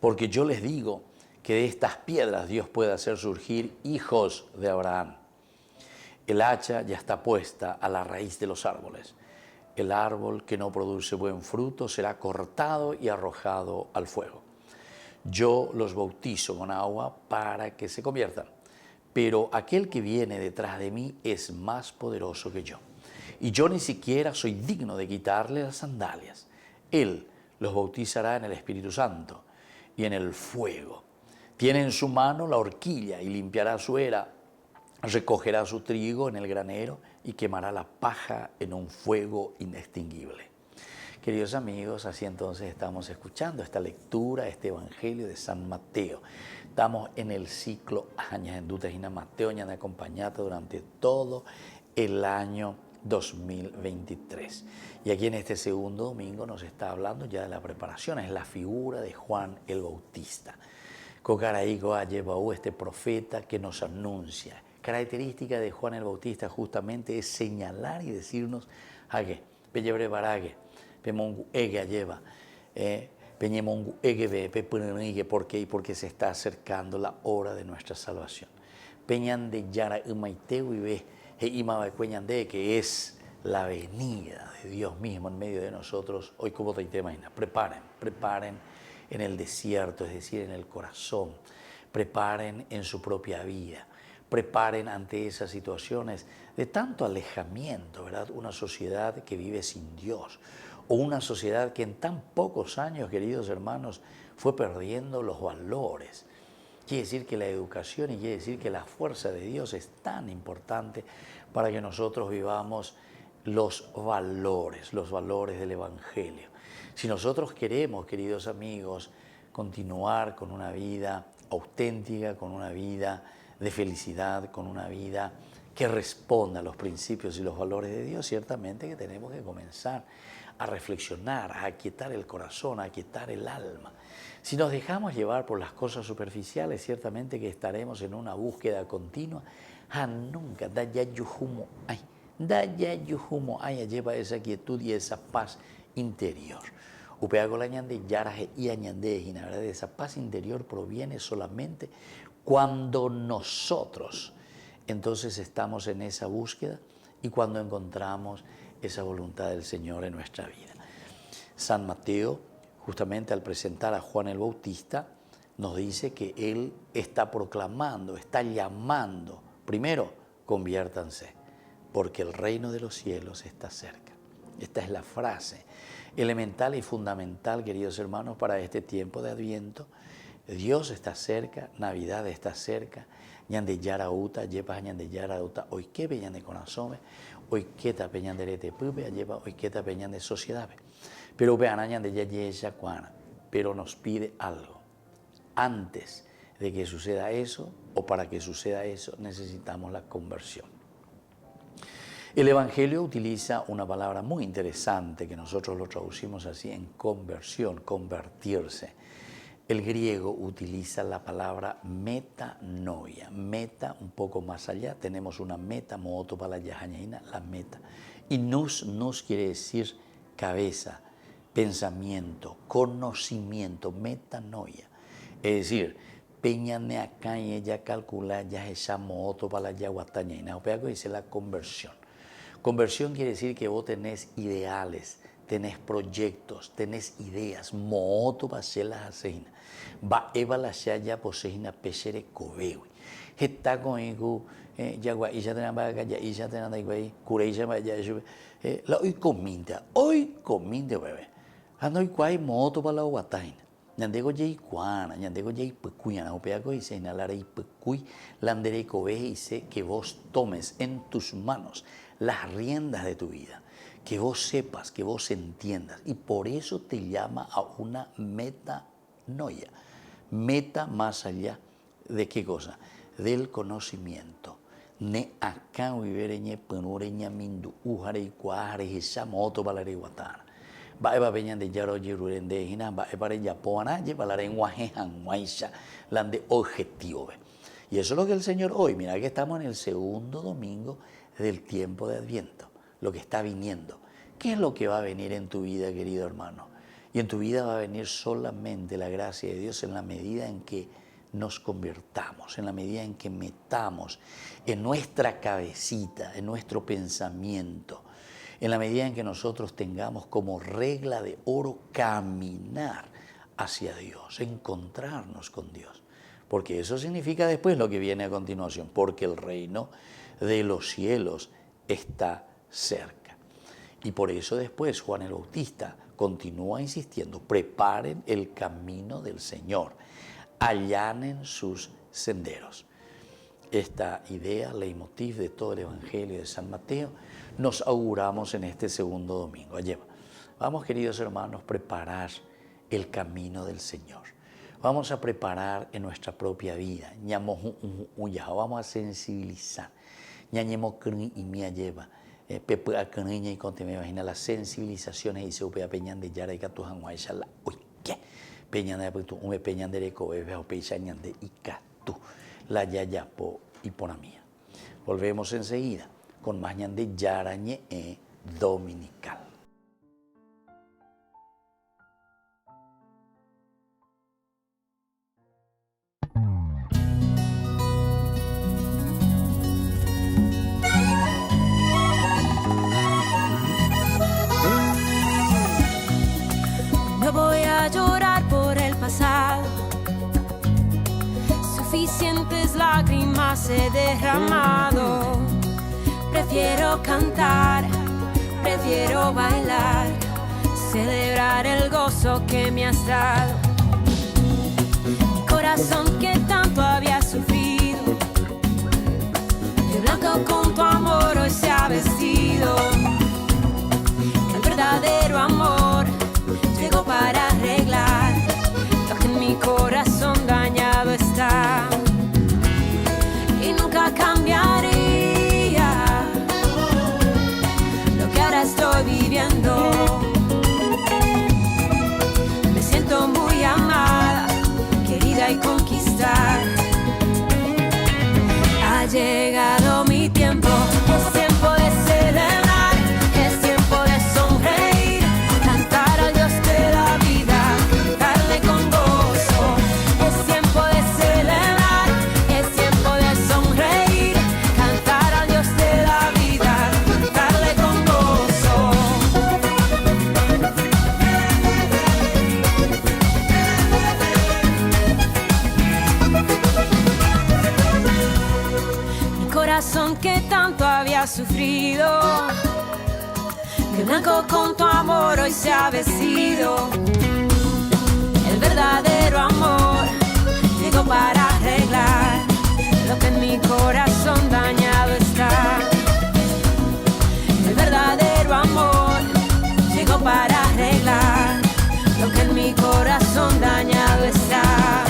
porque yo les digo que de estas piedras Dios puede hacer surgir hijos de Abraham. El hacha ya está puesta a la raíz de los árboles. El árbol que no produce buen fruto será cortado y arrojado al fuego. Yo los bautizo con agua para que se conviertan, pero aquel que viene detrás de mí es más poderoso que yo, y yo ni siquiera soy digno de quitarle las sandalias. Él los bautizará en el Espíritu Santo y en el fuego. Tiene en su mano la horquilla y limpiará su era, recogerá su trigo en el granero y quemará la paja en un fuego inextinguible. Queridos amigos, así entonces estamos escuchando esta lectura, este Evangelio de San Mateo. Estamos en el ciclo Añas en Dutas y Mateo, años de acompañata durante todo el año 2023. Y aquí en este segundo domingo nos está hablando ya de la preparación, es la figura de Juan el Bautista. Cocaraígo Ayebau, este profeta que nos anuncia. Característica de Juan el Bautista justamente es señalar y decirnos: Hague, Pellebre Barague, Pemongu Ege Ayeva, Peñemongu Ege Pepunenigue, ¿por qué? Porque se está acercando la hora de nuestra salvación. Peñan de Yara Umaiteu y ve Ima Cueñande, que es la venida de Dios mismo en medio de nosotros. Hoy, como te imaginas, preparen en el desierto, es decir, en el corazón, preparen en su propia vida, preparen ante esas situaciones de tanto alejamiento, ¿verdad? Una sociedad que vive sin Dios, o una sociedad que en tan pocos años, queridos hermanos, fue perdiendo los valores. Quiere decir que la educación y quiere decir que la fuerza de Dios es tan importante para que nosotros vivamos los valores del Evangelio. Si nosotros queremos, queridos amigos, continuar con una vida auténtica, con una vida de felicidad, con una vida que responda a los principios y los valores de Dios, ciertamente que tenemos que comenzar a reflexionar, a aquietar el corazón, a aquietar el alma. Si nos dejamos llevar por las cosas superficiales, ciertamente que estaremos en una búsqueda continua. Nunca, lleva esa quietud y esa paz interior. Esa paz interior proviene solamente cuando nosotros entonces estamos en esa búsqueda y cuando encontramos esa voluntad del Señor en nuestra vida. San Mateo, justamente al presentar a Juan el Bautista, nos dice que él está proclamando, está llamando, primero, conviértanse, porque el reino de los cielos está cerca. Esta es la frase elemental y fundamental, queridos hermanos, para este tiempo de Adviento. Dios está cerca, Navidad está cerca. Ñande yarauta, yepa ñande yarauta, hoy que peñan de conasome, hoy que ta peñan de rete pupe, lleva hoy que ta peñan de sociedad. Pero vean ñande ya cuana, pero nos pide algo. Antes de que suceda eso, o para que suceda eso, necesitamos la conversión. El Evangelio utiliza una palabra muy interesante que nosotros lo traducimos así en conversión, convertirse. El griego utiliza la palabra metanoia. Meta, un poco más allá, tenemos una meta, mooto para la meta. Y nous quiere decir cabeza, pensamiento, conocimiento, metanoia. Es decir, peñane acá y ella calcula ya esa mooto para la yaguataña. Y dice la conversión. Conversión quiere decir que vos tenés ideales, tenés proyectos, tenés ideas, mooto para hacer las asesinas. Va eva la shaya posejina pechere cobewi. Está con ego, yagua, y ya tenés vaga, y ya tenés igual, cureja, vaya, la hoy cominte, bebé. Ando y cuay mooto para la guataina. Ñandego yei cuana, ñandego yei pecuya, no peaco y se inalara y pecuy, landere cobeje y sé que vos tomes en tus manos las riendas de tu vida. Que vos sepas, que vos entiendas. Y por eso te llama a una metanoia. Meta más allá de qué cosa? Del conocimiento, ne acá vivere ñe penure ñamindu ujare y cuajare hisa moto balare guatana. Va eva peñan de yaro jirurende hina va epare yapoana ye balare guaje hanguaisha lande objetivo. Y eso es lo que el Señor hoy, mira que estamos en el segundo domingo del tiempo de Adviento, lo que está viniendo. ¿Qué es lo que va a venir en tu vida, querido hermano? Y en tu vida va a venir solamente la gracia de Dios en la medida en que nos convertamos, en la medida en que metamos en nuestra cabecita, en nuestro pensamiento, en la medida en que nosotros tengamos como regla de oro caminar hacia Dios, encontrarnos con Dios. Porque eso significa después lo que viene a continuación, porque el reino de los cielos está cerca. Y por eso después Juan el Bautista continúa insistiendo, preparen el camino del Señor, allanen sus senderos. Esta idea, leitmotiv de todo el Evangelio de San Mateo, nos auguramos en este segundo domingo. Allá vamos, queridos hermanos, preparar el camino del Señor. Vamos a preparar en nuestra propia vida. Vamos a sensibilizar. Y me lleva. Y cuando me imagina las sensibilizaciones y se upea peñan de yara y catujan guayala. Uy, ¿qué? Peñan de apuesto, peñan de recobebe o peñan de icatu. La yayapo y ponamía. Volvemos enseguida con más ñan de yarañe dominical. No voy a llorar por el pasado, suficientes lágrimas he derramado. Prefiero cantar, prefiero bailar, celebrar el gozo que me has dado. Mi corazón que tanto había sufrido, de blanco con tu amor hoy se ha vestido. El verdadero amor llegó para arreglar lo que en mi corazón dañado está. Y nunca cambiaría lo que ahora estoy viviendo. Me siento muy amada, querida y conquistada. Ha llegado mi tiempo, es tiempo de celebrar, es tiempo de sonreír, cantar al Dios de la vida, cantarle con gozo. Es tiempo de celebrar, es tiempo de sonreír, cantar al Dios de la vida, cantarle con gozo. Mi corazón que tanto había sufrido, de blanco con tu amor hoy se ha vestido. El verdadero amor llegó para arreglar lo que en mi corazón dañado está. El verdadero amor llegó para arreglar lo que en mi corazón dañado está.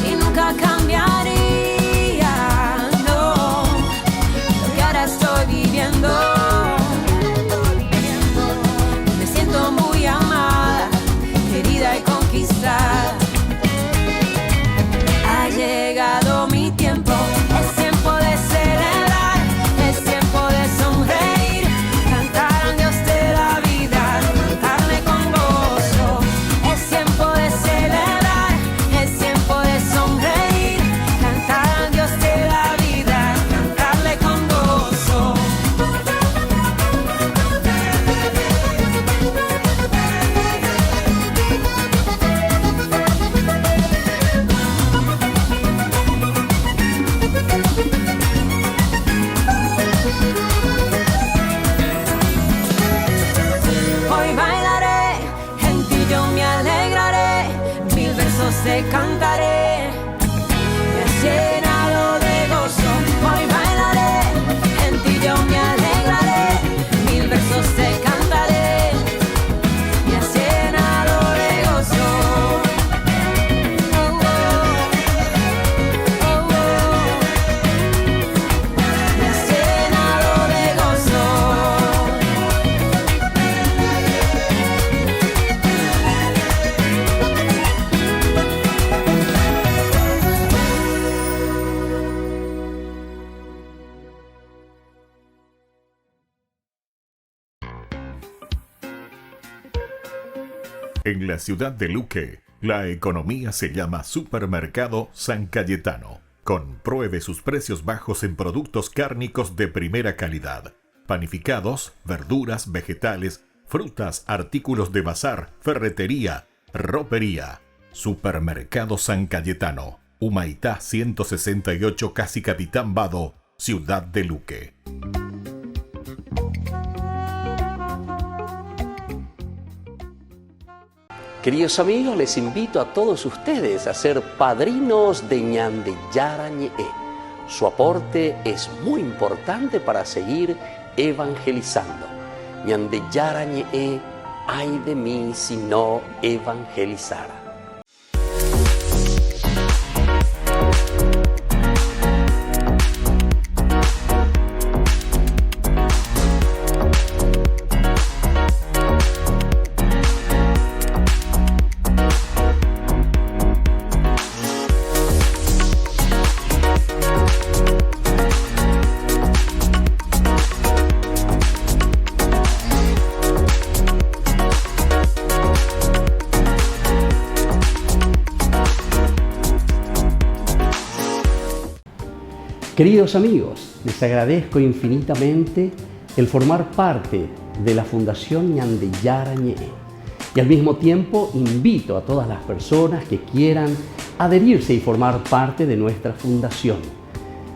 Y nunca cambiaría, no, lo que ahora estoy viviendo. Me siento muy amada, querida y conquistada. Ha llegado mi tiempo, es tiempo de celebrar, es tiempo de sonreír, cantar al Dios de la vida, cantarle con gozo. Es tiempo de celebrar, es tiempo de sonreír, cantar al Dios de la vida, cantarle con gozo. Hoy bailaré, en ti yo me alegraré, 1000 versos te cantaré, me has llenado de gozo. Hoy bailaré, en ti yo me alegraré, 1000 versos te cantaré, me has llenado de gozo. Oh, oh, oh, oh. En la ciudad de Luque, la economía se llama Supermercado San Cayetano. Compruebe sus precios bajos en productos cárnicos de primera calidad. Panificados, verduras, vegetales, frutas, artículos de bazar, ferretería, ropería. Supermercado San Cayetano, Humaitá 168, Casi Capitán Vado, Ciudad de Luque. Queridos amigos, les invito a todos ustedes a ser padrinos de Ñande Yarañe. Su aporte es muy importante para seguir evangelizando. Ñande Yarañe, ay de mí si no evangelizara. Queridos amigos, les agradezco infinitamente el formar parte de la Fundación Ñande Yarañe y al mismo tiempo invito a todas las personas que quieran adherirse y formar parte de nuestra fundación.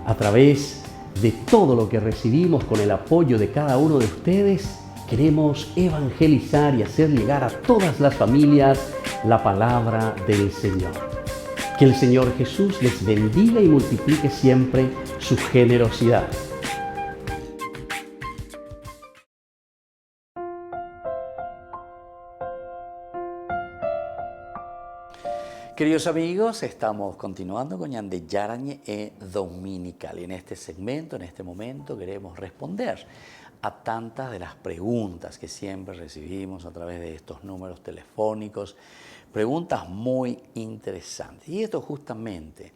A través de todo lo que recibimos con el apoyo de cada uno de ustedes, queremos evangelizar y hacer llegar a todas las familias la palabra del Señor. Que el Señor Jesús les bendiga y multiplique siempre su generosidad. Queridos amigos, estamos continuando con Ñande Yarañe Dominical y en este segmento, en este momento, queremos responder a tantas de las preguntas que siempre recibimos a través de estos números telefónicos, preguntas muy interesantes. Y esto justamente,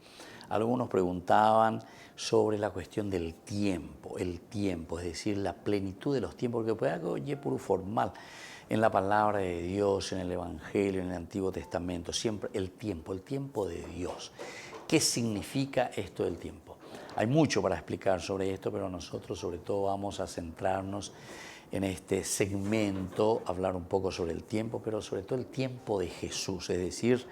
algunos preguntaban sobre la cuestión del tiempo, el tiempo, es decir, la plenitud de los tiempos, porque puede haber oye puro formal en la palabra de Dios, en el Evangelio, en el Antiguo Testamento, siempre el tiempo de Dios. ¿Qué significa esto del tiempo? Hay mucho para explicar sobre esto, pero nosotros sobre todo vamos a centrarnos en este segmento, hablar un poco sobre el tiempo, pero sobre todo el tiempo de Jesús, es decir,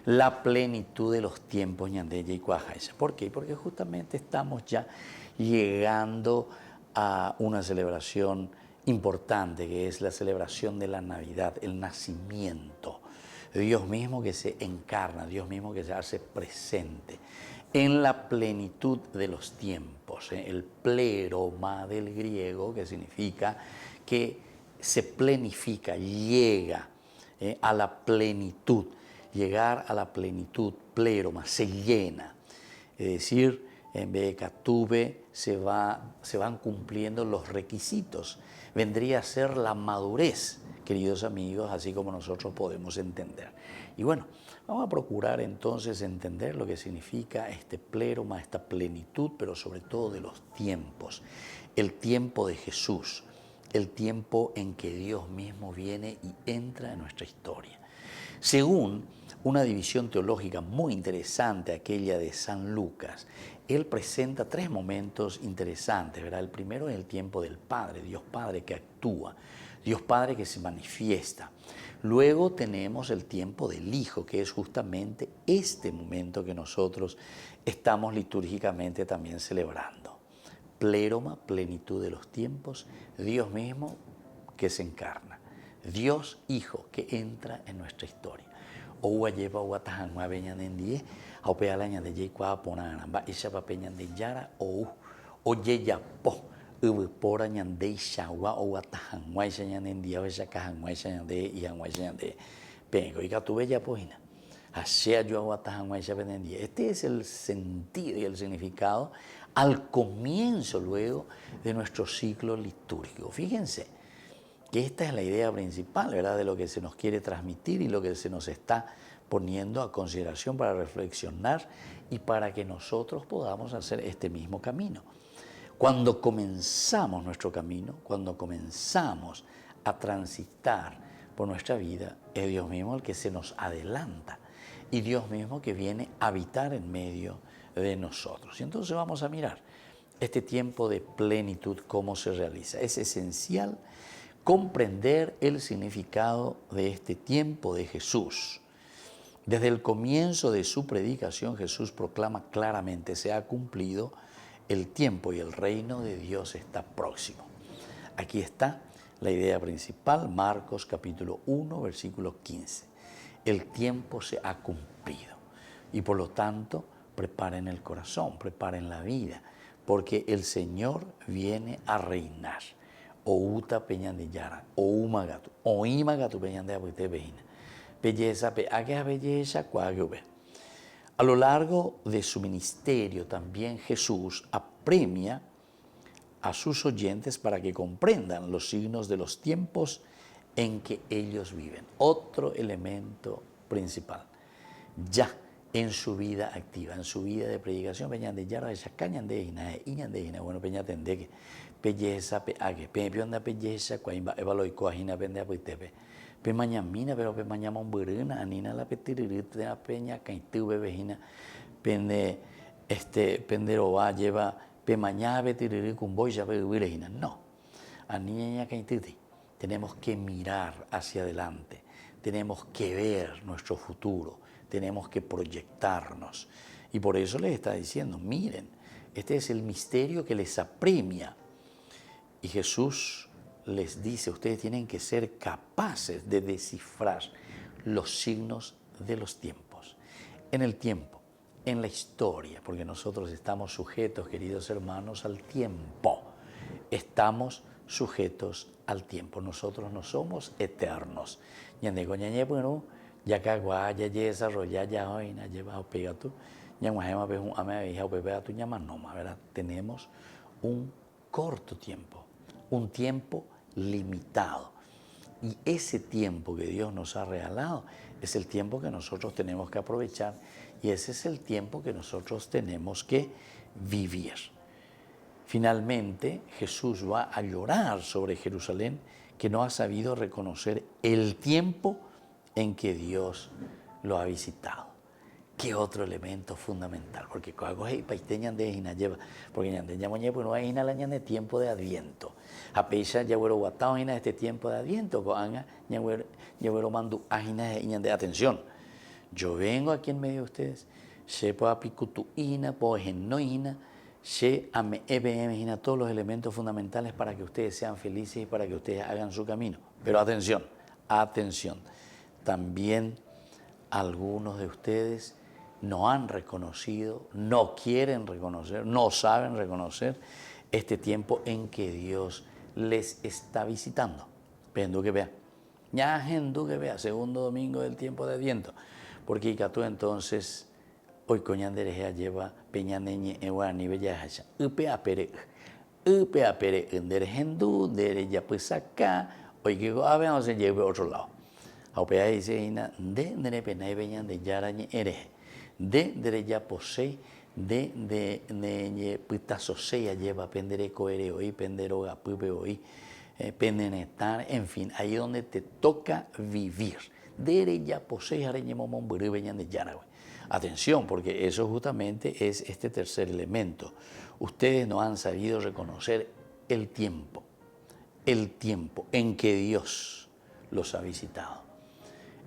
la plenitud de los tiempos ñandeye y cuajaisa. ¿Por qué? Porque justamente estamos ya llegando a una celebración importante, que es la celebración de la Navidad, el nacimiento. Dios mismo que se encarna, Dios mismo que se hace presente en la plenitud de los tiempos. El pleroma del griego, que significa que se plenifica, llega a la plenitud. Llegar a la plenitud, pleroma, se llena. Es decir, en Becatuve se van cumpliendo los requisitos. Vendría a ser la madurez, queridos amigos, así como nosotros podemos entender. Y bueno, vamos a procurar entonces entender lo que significa este pleroma, esta plenitud, pero sobre todo de los tiempos. El tiempo de Jesús, el tiempo en que Dios mismo viene y entra en nuestra historia. Según una división teológica muy interesante, aquella de San Lucas, él presenta tres momentos interesantes, ¿verdad? El primero es el tiempo del Padre, Dios Padre que actúa, Dios Padre que se manifiesta. Luego tenemos el tiempo del Hijo, que es justamente este momento que nosotros estamos litúrgicamente también celebrando. Pleroma, plenitud de los tiempos, Dios mismo que se encarna, Dios Hijo que entra en nuestra historia. O lleva o atajan a veña de endie, a opealaña de yekwa pona ba isha papeña de yara o yeya po por añan de shawa o atajan guaisha de endie, a cajan guaisha de y guaisha de pengo y tu bella poina. Así yo atajan guaisha de endie. Este es el sentido y el significado al comienzo luego de nuestro ciclo litúrgico. Fíjense que esta es la idea principal, ¿verdad?, de lo que se nos quiere transmitir y lo que se nos está poniendo a consideración para reflexionar y para que nosotros podamos hacer este mismo camino. Cuando comenzamos nuestro camino, cuando comenzamos a transitar por nuestra vida, es Dios mismo el que se nos adelanta y Dios mismo que viene a habitar en medio de nosotros. Y entonces vamos a mirar este tiempo de plenitud, cómo se realiza. Es esencial comprender el significado de este tiempo de Jesús. Desde el comienzo de su predicación, Jesús proclama claramente: se ha cumplido el tiempo y el reino de Dios está próximo. Aquí está la idea principal, Marcos capítulo 1, versículo 15. El tiempo se ha cumplido y por lo tanto preparen el corazón, preparen la vida, porque el Señor viene a reinar. O uta peñan de yara, o umagatu, o imagatu peñan de abuite vejina. Belleza, aquella belleza, cuague. A lo largo de su ministerio también Jesús apremia a sus oyentes para que comprendan los signos de los tiempos en que ellos viven. Otro elemento principal. Ya en su vida activa, en su vida de predicación, peñan de yara, esa cañan de hina, bueno, peña tende que belleza, peague, peña belleza, cuaimba, evaloico, ajina, pende apuitepe. Pe mañamina, pero pe mañama un burina, anina la petiririta de la peña, caitú bebejina, pende, penderoba lleva, pe mañana petirir con boya, bebejina. No, anina caituti. Tenemos que mirar hacia adelante, tenemos que ver nuestro futuro, tenemos que proyectarnos. Y por eso les está diciendo, miren, este es el misterio que les apremia. Y Jesús les dice, ustedes tienen que ser capaces de descifrar los signos de los tiempos. En el tiempo, en la historia, porque nosotros estamos sujetos, queridos hermanos, al tiempo. Estamos sujetos al tiempo. Nosotros no somos eternos. Ya que ya desarrolla ya hoy na lleva pega tú. Ya tenemos un corto tiempo, un tiempo limitado. Y ese tiempo que Dios nos ha regalado es el tiempo que nosotros tenemos que aprovechar y ese es el tiempo que nosotros tenemos que vivir. Finalmente, Jesús va a llorar sobre Jerusalén que no ha sabido reconocer el tiempo en que Dios lo ha visitado. ¿Qué otro elemento fundamental? Porque no hay de tiempo de Adviento. A pesar de este tiempo de Adviento, atención, yo vengo aquí en medio de ustedes, todos los elementos fundamentales para que ustedes sean felices y para que ustedes hagan su camino. Pero atención, atención, también algunos de ustedes no han reconocido, no quieren reconocer, no saben reconocer este tiempo en que Dios les está visitando. Pendu que vea, ya gente que vea, segundo domingo del tiempo de Adviento, porque tú entonces hoy coñandereja lleva peñaneñe eguani bella hacha, upe apere ender hendu dere ya pues acá, hoy que vamos a llevar a otro lado. Aupea dice ina de nere pena y peñan de yarañe ere. De ya posee, de putasosea lleva pendere coere hoy, penderoga pupe hoy, pendenetar, en fin, ahí donde te toca vivir. De ya posee, areñemomon beñan de yaragüe. Atención, porque eso justamente es este tercer elemento. Ustedes no han sabido reconocer el tiempo en que Dios los ha visitado,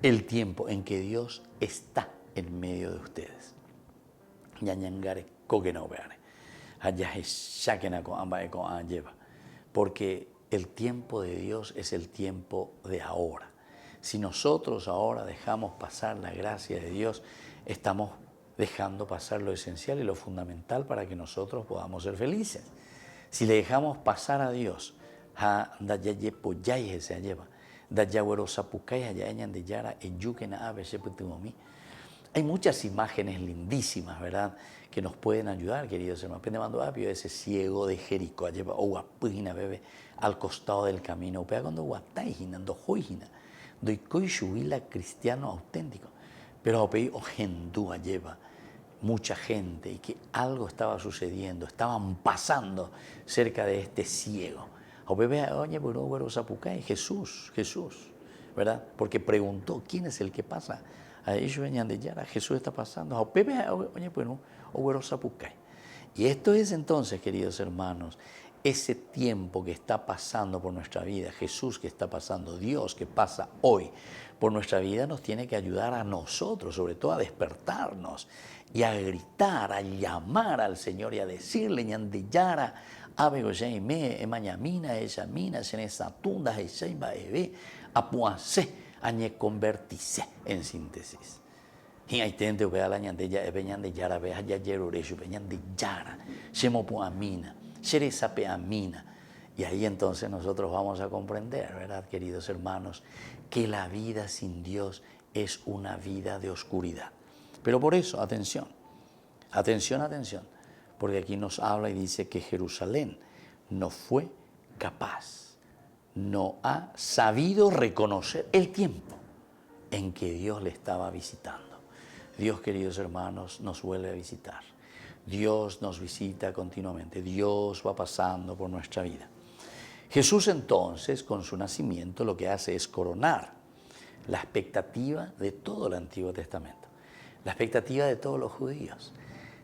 el tiempo en que Dios está en medio de ustedes. Porque el tiempo de Dios es el tiempo de ahora. Si nosotros ahora dejamos pasar la gracia de Dios, estamos dejando pasar lo esencial y lo fundamental para que nosotros podamos ser felices. Si le dejamos pasar a Dios, hay muchas imágenes lindísimas, ¿verdad?, que nos pueden ayudar, queridos hermanos. Pendemando ese ciego de Jericó, al costado del camino. Cristiano auténtico. Pero lleva mucha gente y que algo estaba sucediendo, estaban pasando cerca de este ciego. Jesús, ¿verdad? Porque preguntó, ¿quién es el que pasa? A ellos venían de Yara, Jesús está pasando. Y esto es entonces, queridos hermanos, ese tiempo que está pasando por nuestra vida, Jesús que está pasando, Dios que pasa hoy por nuestra vida, nos tiene que ayudar a nosotros, sobre todo a despertarnos y a gritar, a llamar al Señor y a decirle, ñande Yara, abego me, mañamina, ella mina, se nesatunda, ella ebe, apuase, añe convertirse en síntesis. Y ahí tente que la ñande Yara, vea ya yerurejo, ñande Yara, shemo puamina. Amina. Y ahí entonces nosotros vamos a comprender, ¿verdad, queridos hermanos, que la vida sin Dios es una vida de oscuridad. Pero por eso, atención, porque aquí nos habla y dice que Jerusalén no fue capaz, no ha sabido reconocer el tiempo en que Dios le estaba visitando. Dios, queridos hermanos, nos vuelve a visitar. Dios nos visita continuamente, Dios va pasando por nuestra vida. Jesús entonces, con su nacimiento, lo que hace es coronar la expectativa de todo el Antiguo Testamento, la expectativa de todos los judíos.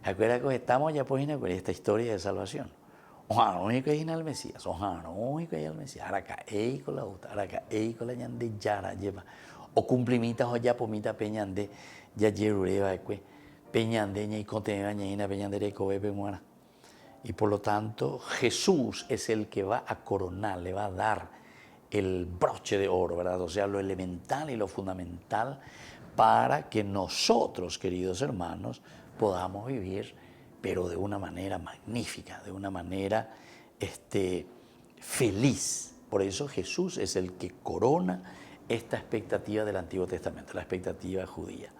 Acuérdate que estamos ya por esta historia de salvación. Ojalá no es el Mesías, ojalá no es el Mesías. Ahora acá, con la otra, ahora acá, con la ñande yara lleva. O cumplimitas o ya pomita peñande, ya yerureva, peñandeña y conteñaña peñandere cobe muera. Y por lo tanto, Jesús es el que va a coronar, le va a dar el broche de oro, ¿verdad? O sea, lo elemental y lo fundamental para que nosotros, queridos hermanos, podamos vivir, pero de una manera magnífica, de una manera feliz. Por eso Jesús es el que corona esta expectativa del Antiguo Testamento, la expectativa judía.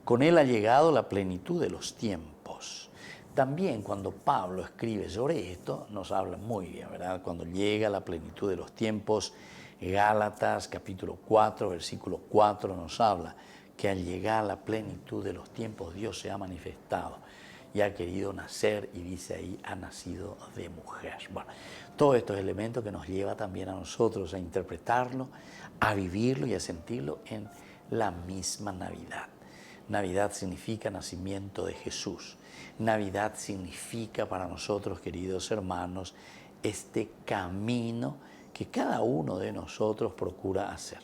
Con él ha llegado la plenitud de los tiempos. También cuando Pablo escribe sobre esto, nos habla muy bien, ¿verdad? Cuando llega la plenitud de los tiempos, Gálatas capítulo 4, versículo 4 nos habla que al llegar la plenitud de los tiempos Dios se ha manifestado y ha querido nacer, y dice ahí, ha nacido de mujer. Bueno, todos estos elementos que nos lleva también a nosotros a interpretarlo, a vivirlo y a sentirlo en la misma Navidad. Navidad significa nacimiento de Jesús. Navidad significa para nosotros, queridos hermanos, este camino que cada uno de nosotros procura hacer.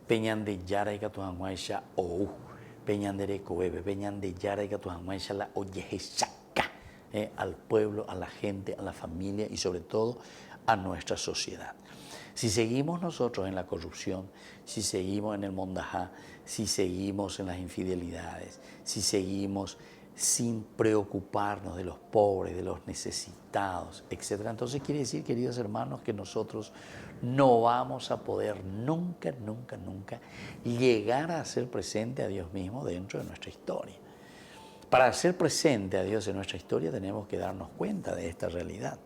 Peñan de Yara y Catuanguaisha ou, Peñan de Recoebe, Peñan de Yara y Catuanguaisha la Oyejechaca, al pueblo, a la gente, a la familia y sobre todo a nuestra sociedad. Si seguimos nosotros en la corrupción, si seguimos en el mondajá, si seguimos en las infidelidades, si seguimos sin preocuparnos de los pobres, de los necesitados, etc. Entonces quiere decir, queridos hermanos, que nosotros no vamos a poder nunca llegar a hacer presente a Dios mismo dentro de nuestra historia. Para hacer presente a Dios en nuestra historia tenemos que darnos cuenta de esta realidad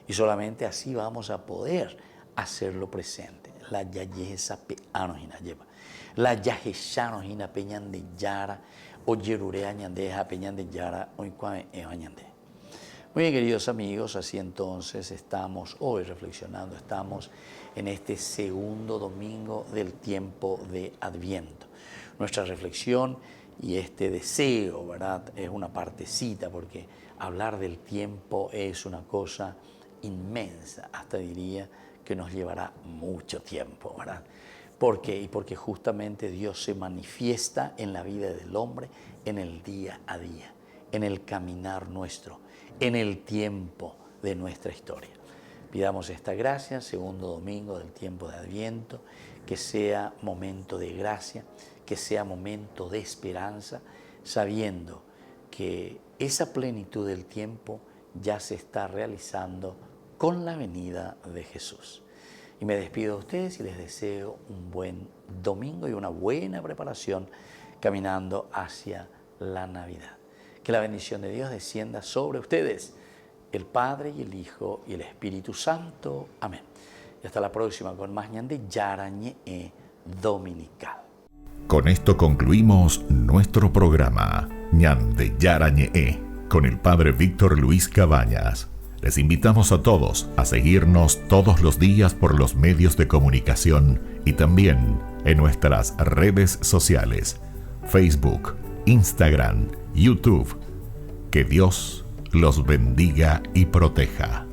y solamente así vamos a poder hacerlo presente. La yayesa peanojina lleva. La yajeshanojina peñan de yara o yerure añandeja peñan de yara o incuame añande. Muy bien, queridos amigos, así entonces estamos hoy reflexionando, estamos en este segundo domingo del tiempo de Adviento. Nuestra reflexión y este deseo, ¿verdad?, es una partecita, porque hablar del tiempo es una cosa inmensa, hasta diría que nos llevará mucho tiempo, ¿verdad? ¿Por qué? Y porque justamente Dios se manifiesta en la vida del hombre en el día a día, en el caminar nuestro, en el tiempo de nuestra historia. Pidamos esta gracia, segundo domingo del tiempo de Adviento, que sea momento de gracia, que sea momento de esperanza, sabiendo que esa plenitud del tiempo ya se está realizando con la venida de Jesús. Y me despido de ustedes y les deseo un buen domingo y una buena preparación caminando hacia la Navidad. Que la bendición de Dios descienda sobre ustedes, el Padre y el Hijo y el Espíritu Santo. Amén. Y hasta la próxima con más ñande yarañe dominical. Con esto concluimos nuestro programa ñande yarañe con el Padre Víctor Luis Cabañas. Les invitamos a todos a seguirnos todos los días por los medios de comunicación y también en nuestras redes sociales, Facebook, Instagram, YouTube. Que Dios los bendiga y proteja.